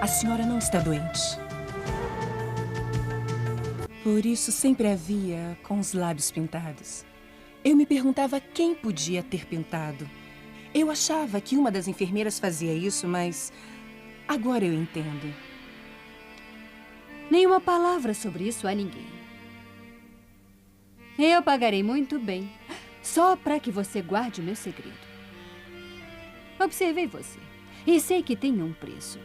A senhora não está doente. Por isso sempre a via com os lábios pintados. Eu me perguntava quem podia ter pintado. Eu achava que uma das enfermeiras fazia isso, mas agora eu entendo. Nenhuma palavra sobre isso a ninguém. Eu pagarei muito bem, só para que você guarde o meu segredo. Observei você e sei que tem um preço.